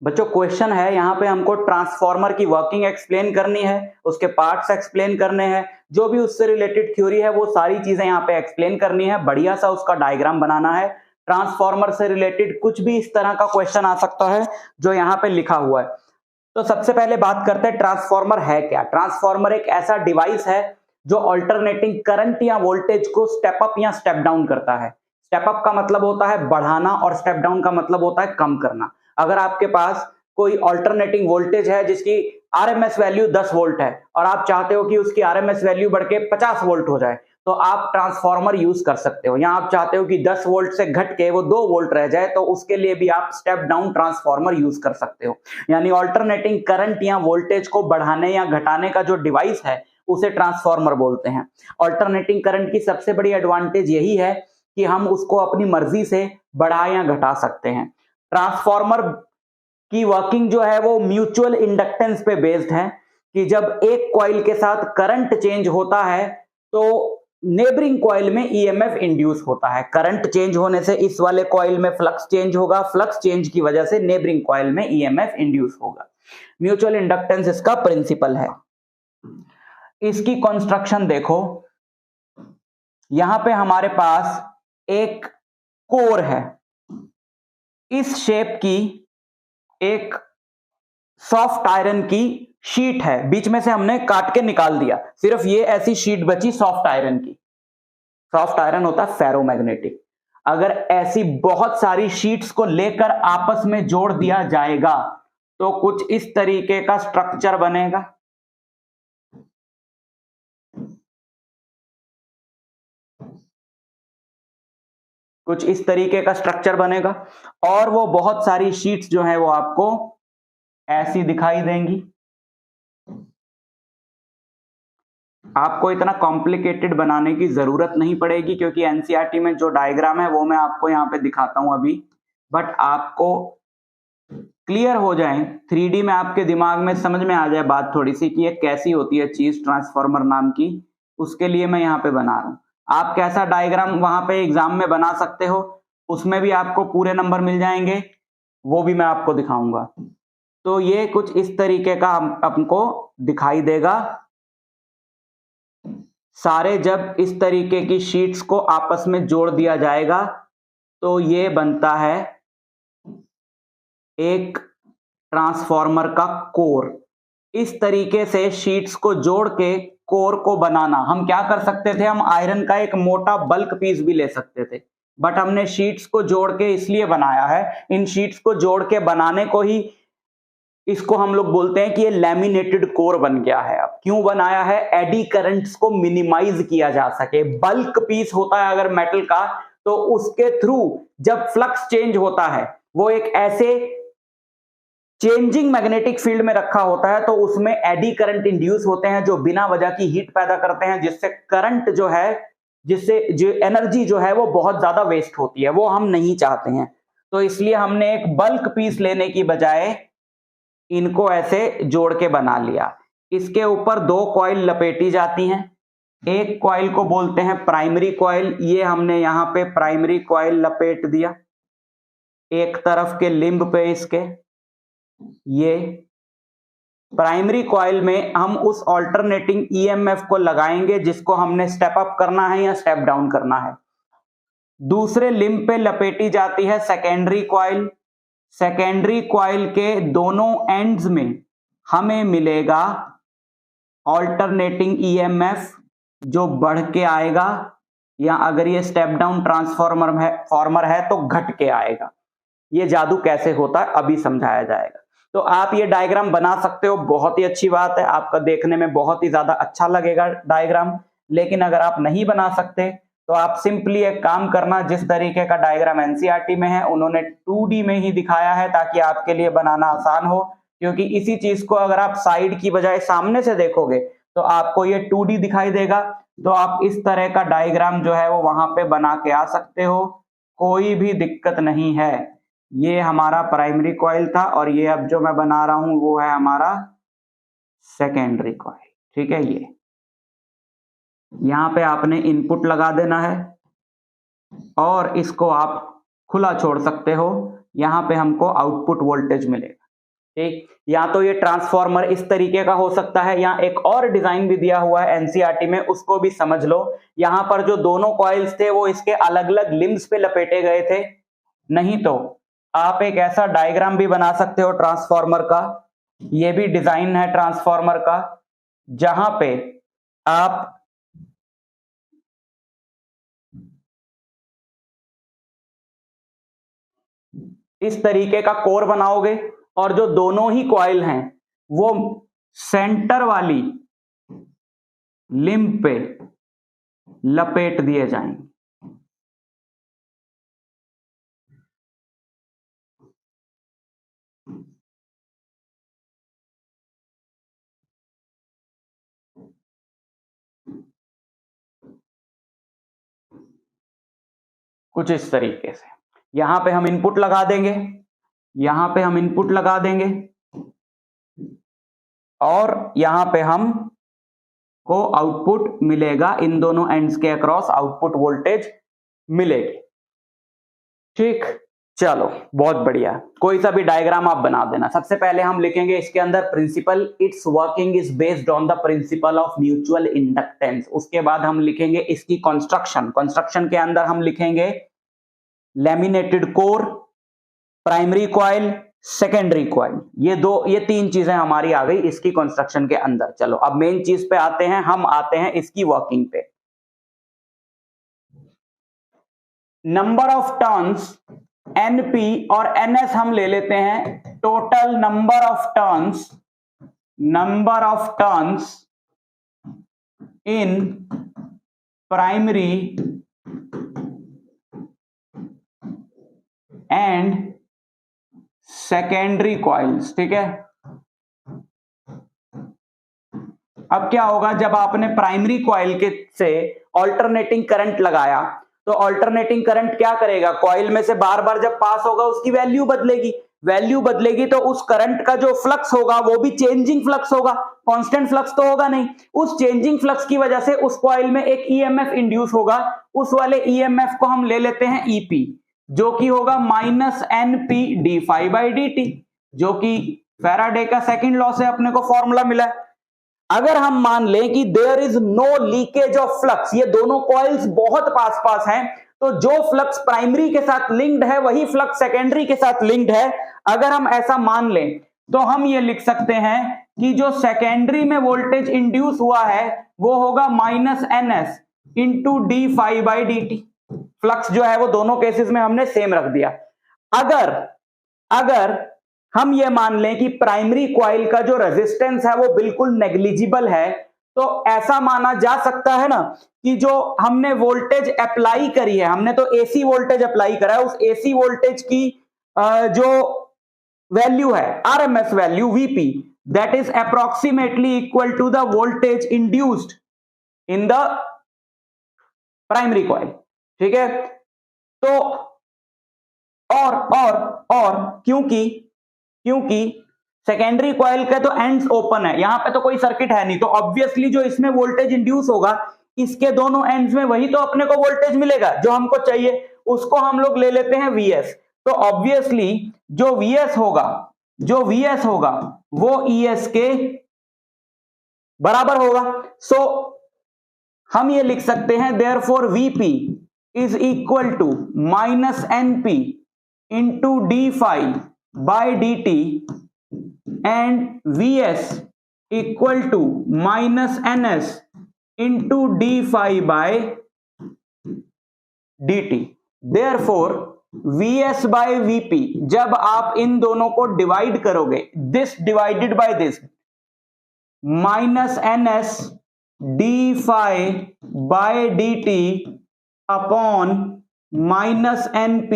बच्चों क्वेश्चन है यहाँ पे हमको ट्रांसफॉर्मर की वर्किंग एक्सप्लेन करनी है, उसके पार्ट्स एक्सप्लेन करने हैं, जो भी उससे रिलेटेड थ्योरी है वो सारी चीजें यहाँ पे एक्सप्लेन करनी है, बढ़िया सा उसका डायग्राम बनाना है। ट्रांसफॉर्मर से रिलेटेड कुछ भी इस तरह का क्वेश्चन आ सकता है जो यहाँ पे लिखा हुआ है। तो सबसे पहले बात करते हैं ट्रांसफॉर्मर है क्या। ट्रांसफॉर्मर एक ऐसा डिवाइस है जो अल्टरनेटिंग करंट या वोल्टेज को स्टेप अप या स्टेप डाउन करता है। स्टेप अप का मतलब होता है बढ़ाना और स्टेप डाउन का मतलब होता है कम करना। अगर आपके पास कोई अल्टरनेटिंग वोल्टेज है जिसकी आरएमएस वैल्यू 10 वोल्ट है और आप चाहते हो कि उसकी आरएमएस वैल्यू बढ़ के 50 वोल्ट हो जाए, तो आप ट्रांसफॉर्मर यूज कर सकते हो। या आप चाहते हो कि 10 वोल्ट से घट के वो 2 वोल्ट रह जाए, तो उसके लिए भी आप स्टेप डाउन ट्रांसफॉर्मर यूज कर सकते हो। यानी अल्टरनेटिंग करंट या वोल्टेज को बढ़ाने या घटाने का जो डिवाइस है उसे ट्रांसफॉर्मर बोलते हैं। अल्टरनेटिंग करंट की सबसे बड़ी एडवांटेज यही है कि हम उसको अपनी मर्जी से बढ़ा या घटा सकते हैं। ट्रांसफॉर्मर की वर्किंग जो है वो म्यूचुअल इंडक्टेंस पे बेस्ड है कि जब एक कॉइल के साथ करंट चेंज होता है तो नेबरिंग कॉइल में ईएमएफ इंड्यूस होता है। करंट चेंज होने से इस वाले कॉइल में फ्लक्स चेंज होगा, फ्लक्स चेंज की वजह से नेबरिंग कॉइल में ईएमएफ इंड्यूस होगा। म्यूचुअल इंडक्टेंस इसका प्रिंसिपल है। इसकी कंस्ट्रक्शन देखो, यहां पे हमारे पास एक कोर है, इस शेप की एक सॉफ्ट आयरन की शीट है, बीच में से हमने काट के निकाल दिया, सिर्फ ये ऐसी शीट बची सॉफ्ट आयरन की। सॉफ्ट आयरन होता है फेरोमैग्नेटिक। अगर ऐसी बहुत सारी शीट्स को लेकर आपस में जोड़ दिया जाएगा तो कुछ इस तरीके का स्ट्रक्चर बनेगा। कुछ इस तरीके का स्ट्रक्चर बनेगा और वो बहुत सारी शीट्स जो है वो आपको ऐसी दिखाई देंगी। आपको इतना कॉम्प्लिकेटेड बनाने की जरूरत नहीं पड़ेगी क्योंकि एनसीईआरटी में जो डायग्राम है वो मैं आपको यहाँ पे दिखाता हूं अभी, बट आपको क्लियर हो जाए 3D में, आपके दिमाग में समझ में आ जाए बात थोड़ी सी कि ये कैसी होती है चीज ट्रांसफॉर्मर नाम की, उसके लिए मैं यहाँ पे बना रहा हूं। आप कैसा डायग्राम वहां पे एग्जाम में बना सकते हो, उसमें भी आपको पूरे नंबर मिल जाएंगे, वो भी मैं आपको दिखाऊंगा। तो ये कुछ इस तरीके का हमको दिखाई देगा। सारे जब इस तरीके की शीट्स को आपस में जोड़ दिया जाएगा तो ये बनता है एक ट्रांसफॉर्मर का कोर। इस तरीके से शीट्स को जोड़ के कोर को बनाना, हम क्या कर सकते थे, हम आयरन का एक मोटा बल्क पीस भी ले सकते थे, बट हमने शीट्स को जोड़ के इसलिए बनाया है। इन शीट्स को जोड़ के बनाने को ही इसको हम लोग बोलते हैं कि ये लैमिनेटेड कोर बन गया है। अब क्यों बनाया है, एडी करंट्स को मिनिमाइज किया जा सके। बल्क पीस होता है अगर मेटल का, तो उसके थ्रू जब फ्लक्स चेंज होता है वो एक ऐसे चेंजिंग मैग्नेटिक फील्ड में रखा होता है, तो उसमें एडी करंट इंड्यूस होते हैं जो बिना वजह की हीट पैदा करते हैं, जिससे करंट जो है, जिससे जो एनर्जी जो है वो बहुत ज्यादा वेस्ट होती है, वो हम नहीं चाहते हैं। तो इसलिए हमने एक बल्क पीस लेने की बजाय इनको ऐसे जोड़ के बना लिया। इसके ऊपर 2 कॉइल लपेटी जाती हैं। एक कॉइल को बोलते हैं प्राइमरी कॉइल, ये हमने यहां पे प्राइमरी कॉइल लपेट दिया एक तरफ के लिंब पे इसके। ये प्राइमरी कॉइल में हम उस अल्टरनेटिंग ईएमएफ को लगाएंगे जिसको हमने स्टेप अप करना है या स्टेप डाउन करना है। दूसरे लिंब पे लपेटी जाती है सेकेंडरी कॉइल। सेकेंडरी कॉइल के दोनों एंड्स में हमें मिलेगा अल्टरनेटिंग ईएमएफ जो बढ़ के आएगा, या अगर ये स्टेप डाउन ट्रांसफॉर्मर है तो घट के आएगा। ये जादू कैसे होता है अभी समझाया जाएगा। तो आप ये डायग्राम बना सकते हो, बहुत ही अच्छी बात है, आपका देखने में बहुत ही ज्यादा अच्छा लगेगा डायग्राम। लेकिन अगर आप नहीं बना सकते तो आप सिंपली एक काम करना, जिस तरीके का डायग्राम एनसीईआरटी में है उन्होंने 2D में ही दिखाया है ताकि आपके लिए बनाना आसान हो। क्योंकि इसी चीज को अगर आप साइड की बजाय सामने से देखोगे तो आपको ये 2D दिखाई देगा, तो आप इस तरह का डायग्राम जो है वो वहां पे बना के आ सकते हो, कोई भी दिक्कत नहीं है। ये हमारा प्राइमरी कॉइल था और ये अब जो मैं बना रहा हूं वो है हमारा सेकेंडरी कॉइल। ठीक है, ये यहां पे आपने इनपुट लगा देना है और इसको आप खुला छोड़ सकते हो, यहां पे हमको आउटपुट वोल्टेज मिलेगा। ठीक, या तो ये ट्रांसफॉर्मर इस तरीके का हो सकता है, या एक और डिजाइन भी दिया हुआ है एनसीईआरटी में, उसको भी समझ लो। यहां पर जो दोनों कॉइल्स थे वो इसके अलग अलग लिम्स पे लपेटे गए थे। नहीं तो आप एक ऐसा डायग्राम भी बना सकते हो ट्रांसफॉर्मर का, ये भी डिजाइन है ट्रांसफॉर्मर का, जहां पे आप इस तरीके का कोर बनाओगे और जो दोनों ही कॉइल हैं वो सेंटर वाली लिंब पे लपेट दिए जाएंगे। कुछ इस तरीके से यहां पे हम इनपुट लगा देंगे, यहां पे हम इनपुट लगा देंगे, और यहां पे हम को आउटपुट मिलेगा, इन दोनों एंड्स के अक्रॉस आउटपुट वोल्टेज मिलेगी। ठीक, चलो बहुत बढ़िया। कोई सा भी डायग्राम आप बना देना। सबसे पहले हम लिखेंगे इसके अंदर principle, its working is based on the principle of mutual inductance. उसके बाद हम लिखेंगे इसकी कंस्ट्रक्शन, कंस्ट्रक्शन के अंदर हम लिखेंगे laminated core, primary coil, secondary coil, ये तीन चीजें हमारी आ गई इसकी कंस्ट्रक्शन के अंदर। चलो अब मेन चीज पे आते हैं, हम आते हैं इसकी वर्किंग पे। नंबर ऑफ टर्न्स NP और NS हम ले लेते हैं, total number of turns in primary and secondary coils. ठीक है, अब क्या होगा, जब आपने प्राइमरी कॉइल के से ऑल्टरनेटिंग करंट लगाया तो ऑल्टरनेटिंग करंट क्या करेगा, कॉइल में से बार बार जब पास होगा उसकी वैल्यू बदलेगी, तो उस करंट का जो फ्लक्स होगा वो भी चेंजिंग फ्लक्स होगा, कांस्टेंट फ्लक्स तो होगा नहीं। उस चेंजिंग फ्लक्स की वजह से उस कॉइल में एक ईएमएफ इंड्यूस होगा, उस वाले ईएमएफ को हम ले लेते हैं ईपी, जो कि होगा -NP d∅dt, जो कि फैराडे का सेकंड लॉ से अपने को फॉर्मूला मिला है। अगर हम मान लें कि there is no leakage of flux, ये दोनों कॉइल्स बहुत पास हैं, तो जो फ्लक्स प्राइमरी के साथ लिंक्ड है वही फ्लक्स सेकेंडरी के साथ लिंक्ड है। अगर हम ऐसा मान लें तो हम ये लिख सकते हैं कि जो सेकेंडरी में वोल्टेज इंड्यूस हुआ है वो होगा -NS इंटू d∅dt। फ्लक्स जो है वो दोनों केसेस में हमने सेम रख दिया। अगर हम ये मान लें कि प्राइमरी कॉइल का जो रेजिस्टेंस है वो बिल्कुल नेग्लिजिबल है, तो ऐसा माना जा सकता है ना कि जो हमने वोल्टेज अप्लाई करी है, हमने तो एसी वोल्टेज अप्लाई करा है, उस एसी वोल्टेज की जो वैल्यू है RMS value VP, that is approximately equal to the voltage induced in the primary coil. ठीक है, तो और क्योंकि सेकेंडरी कॉइल के तो एंड्स ओपन है, यहां पे तो कोई सर्किट है नहीं, तो ऑब्वियसली जो इसमें वोल्टेज इंड्यूस होगा इसके दोनों एंड्स में वही तो अपने को वोल्टेज मिलेगा जो हमको चाहिए, उसको हम लोग ले लेते हैं Vs। तो ऑब्वियसली जो Vs होगा वो ES के बराबर होगा। सो हम ये लिख सकते हैं therefore Vp is equal to -NP into d∅dt and Vs equal to -NS into d∅dt। Therefore Vs by Vp, जब आप इन दोनों को डिवाइड करोगे, this divided by this, -NS d∅dt upon -NP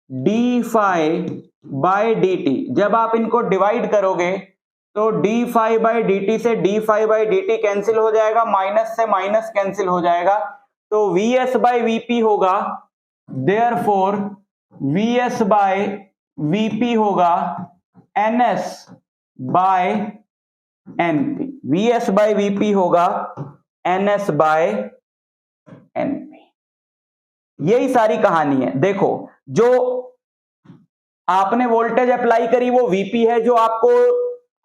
d∅dt, जब आप इनको डिवाइड करोगे तो d∅dt से d∅dt कैंसिल हो जाएगा, माइनस से माइनस कैंसिल हो जाएगा, तो Vs by Vp होगा, देयरफॉर Vs by Vp होगा NS by NP, Vs by Vp होगा NS by NP। यही सारी कहानी है। देखो जो आपने वोल्टेज अप्लाई करी वो Vp है, जो आपको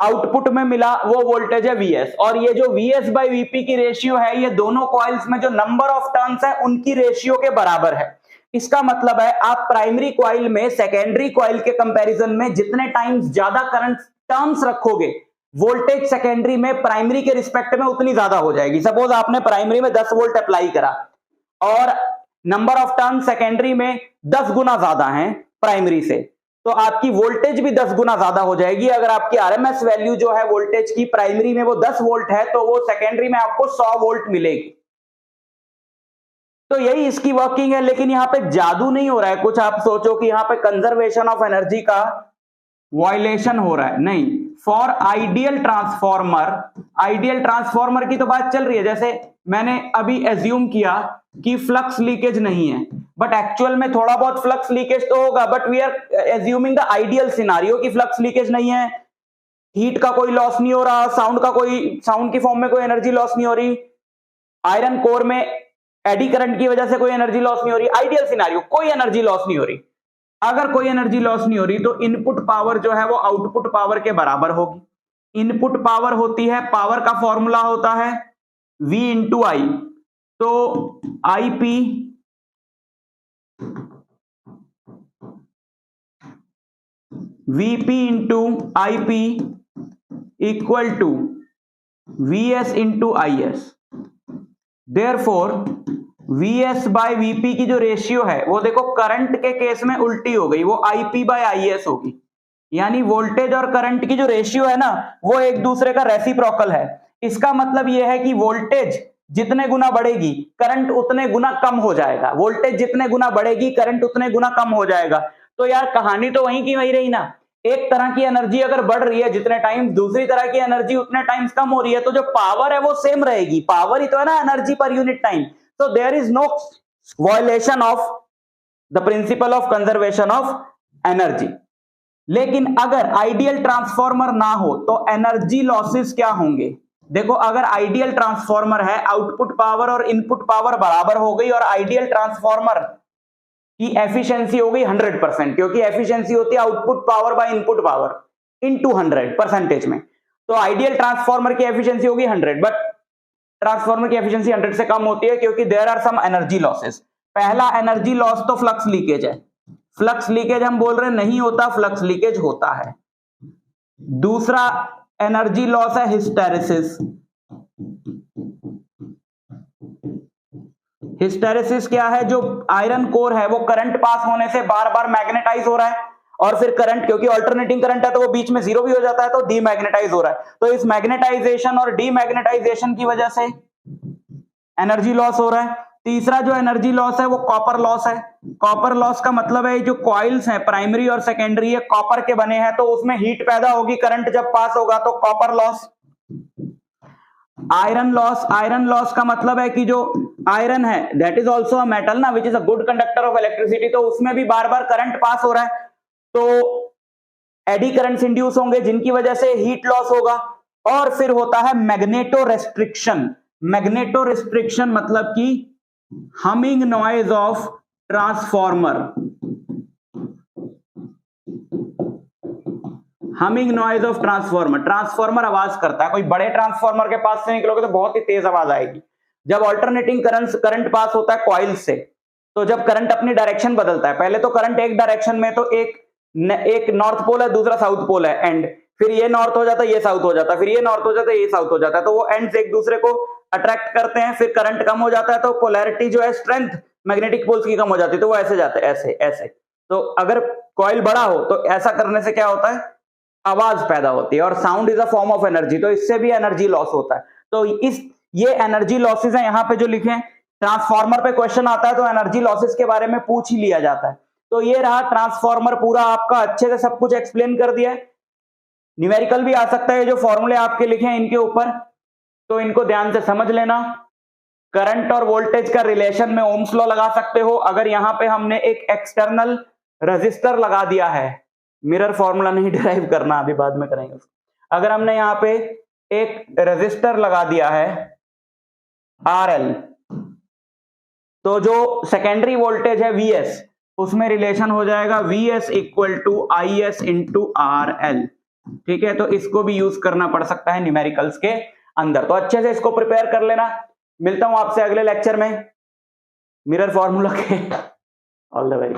आउटपुट में मिला वो वोल्टेज है Vs, और ये जो Vs बाई Vp की रेशियो है ये दोनों कॉइल्स में जो नंबर ऑफ टर्न्स है उनकी रेशियो के बराबर है। इसका मतलब है आप प्राइमरी कॉइल में सेकेंडरी कॉइल के कंपैरिजन में जितने टाइम्स ज्यादा करंट टर्न्स रखोगे, वोल्टेज सेकेंडरी में प्राइमरी के रिस्पेक्ट में उतनी ज्यादा हो जाएगी। सपोज आपने प्राइमरी में 10 वोल्ट अप्लाई करा और नंबर ऑफ टर्न सेकेंडरी में 10 गुना ज्यादा है प्राइमरी से, तो आपकी वोल्टेज भी 10 गुना ज्यादा हो जाएगी। अगर आपकी आरएमएस वैल्यू जो है वोल्टेज की प्राइमरी में वो 10 वोल्ट है तो वो सेकेंडरी में आपको 100 वोल्ट मिलेगी। तो यही इसकी वर्किंग है। लेकिन यहां पे जादू नहीं हो रहा है कुछ आप सोचो कि यहां पे कंजर्वेशन ऑफ एनर्जी का वायलेशन हो रहा है, नहीं। फॉर आइडियल ट्रांसफॉर्मर की तो बात चल रही है। जैसे मैंने अभी एज्यूम किया कि फ्लक्स लीकेज नहीं है, बट एक्चुअल में थोड़ा बहुत फ्लक्स लीकेज तो होगा, but we are assuming the ideal scenario कि फ्लक्स लीकेज नहीं है, हीट का कोई लॉस नहीं हो रहा, साउंड की फॉर्म में कोई एनर्जी लॉस नहीं हो रही, आयरन कोर में एडी करंट की वजह से कोई एनर्जी लॉस नहीं हो रही। आइडियल सिनारियो, कोई एनर्जी लॉस नहीं हो रही। अगर कोई एनर्जी लॉस नहीं हो रही तो इनपुट पावर जो है वो आउटपुट पावर के बराबर होगी। इनपुट पावर होती है, पावर का फॉर्मूला होता है V इंटू आई, तो IP VP into IP equal to VS into IS। Therefore Vs by Vp की जो रेशियो है वो देखो करंट के केस में उल्टी हो गई, वो IP बाय IS होगी। यानी वोल्टेज और करंट की जो रेशियो है ना वो एक दूसरे का रेसिप्रोकल है। इसका मतलब यह है कि वोल्टेज जितने गुना बढ़ेगी करंट उतने गुना कम हो जाएगा, वोल्टेज जितने गुना बढ़ेगी करंट उतने गुना कम हो जाएगा। तो यार कहानी तो वहीं की वहीं रही ना। एक तरह की एनर्जी अगर बढ़ रही है जितने टाइम, दूसरी तरह की एनर्जी उतने टाइम्स कम हो रही है, तो जो पावर है वो सेम रहेगी। पावर ही तो है ना energy per unit time. So there is no violation of the principle of conservation of energy। लेकिन अगर आइडियल ट्रांसफॉर्मर ना हो तो एनर्जी लॉसेस क्या होंगे? देखो अगर आइडियल ट्रांसफॉर्मर है, आउटपुट पावर और इनपुट पावर बराबर हो गई और आइडियल ट्रांसफॉर्मर की एफिशिएंसी हो गई 100%, क्योंकि एफिशिएंसी होती है output power by input power into 100 percentage में। तो आइडियल ट्रांसफॉर्मर की एफिशिएंसी होगी 100, बट ट्रांसफॉर्मर की एफिशिएंसी 100 से कम होती है क्योंकि there are some energy losses. पहला एनर्जी लॉस तो फ्लक्स लीकेज है। फ्लक्स लीकेज हम बोल रहे नहीं होता, फ्लक्स लीकेज होता है। दूसरा एनर्जी लॉस है हिस्टेरेसिस। हिस्टेरेसिस क्या है? जो आयरन कोर है वो करंट पास होने से बार बार मैग्नेटाइज हो रहा है, और फिर करंट, क्योंकि अल्टरनेटिंग करंट है तो वो बीच में जीरो भी हो जाता है, तो डीमैग्नेटाइज हो रहा है। तो इस मैग्नेटाइजेशन और डीमैग्नेटाइजेशन की वजह से एनर्जी लॉस हो रहा है। तीसरा जो एनर्जी लॉस है वो कॉपर लॉस है। कॉपर लॉस का मतलब है जो कॉइल्स हैं प्राइमरी और सेकेंडरी है कॉपर के बने हैं, तो उसमें हीट पैदा होगी, करंट जब पास होगा तो कॉपर लॉस। आयरन लॉस का मतलब है कि जो आयरन है that is also a metal ना, which is a good conductor of electricity, तो उसमें भी बार बार करंट पास हो रहा है, तो एडी करंट्स इंड्यूस होंगे जिनकी वजह से हीट लॉस होगा। और फिर होता है मैग्नेटो रेस्ट्रिक्शन। मैग्नेटो रेस्ट्रिक्शन मतलब कि humming noise of transformer. Humming noise of transformer आवाज करता है। कोई बड़े ट्रांसफॉर्मर के पास से निकलोगे तो बहुत ही तेज आवाज आएगी। जब अल्टरनेटिंग करंट पास होता है कॉइल से, तो जब करंट अपनी डायरेक्शन बदलता है, पहले तो करंट एक डायरेक्शन में, तो एक नॉर्थ पोल है दूसरा साउथ पोल है, एंड फिर ये नॉर्थ हो जाता है ये साउथ हो जाता है, फिर ये नॉर्थ हो जाता है ये साउथ हो जाता है, तो वो एंड्स एक दूसरे को अट्रैक्ट करते हैं, फिर करंट कम हो जाता है तो पोलैरिटी जो है स्ट्रेंथ मैग्नेटिक पोल्स की कम हो जाती है, तो वो ऐसे जाते हैं ऐसे ऐसे। तो अगर कॉइल बड़ा हो तो ऐसा करने से क्या होता है, आवाज पैदा होती है, और sound is a form of energy, तो इससे भी एनर्जी लॉस होता है। तो ये एनर्जी लॉसेस है यहाँ पे जो लिखे हैं। ट्रांसफॉर्मर पे क्वेश्चन आता है तो एनर्जी लॉसेस के बारे में पूछ ही लिया जाता है। तो ये रहा ट्रांसफॉर्मर पूरा आपका, अच्छे से सब कुछ एक्सप्लेन कर दिया है। न्यूमेरिकल भी आ सकता है, जो फॉर्मूले आपके लिखे हैं इनके ऊपर, तो इनको ध्यान से समझ लेना। करंट और वोल्टेज का रिलेशन में ओम्स लॉ लगा सकते हो। अगर यहाँ पे हमने एक एक्सटर्नल रेजिस्टर लगा दिया है, मिरर फॉर्मूला नहीं डिराइव करना, अभी बाद में करेंगे उसको। अगर हमने यहाँ पे एक रेजिस्टर लगा दिया है RL, तो जो सेकेंडरी वोल्टेज है VS उसमें रिलेशन हो जाएगा VS equal to IS into RL। ठीक है, तो इसको भी यूज करना पड़ सकता है न्यूमेरिकल्स के अंदर, तो अच्छे से इसको प्रिपेयर कर लेना। मिलता हूं आपसे अगले लेक्चर में मिरर फॉर्मूला के। All the very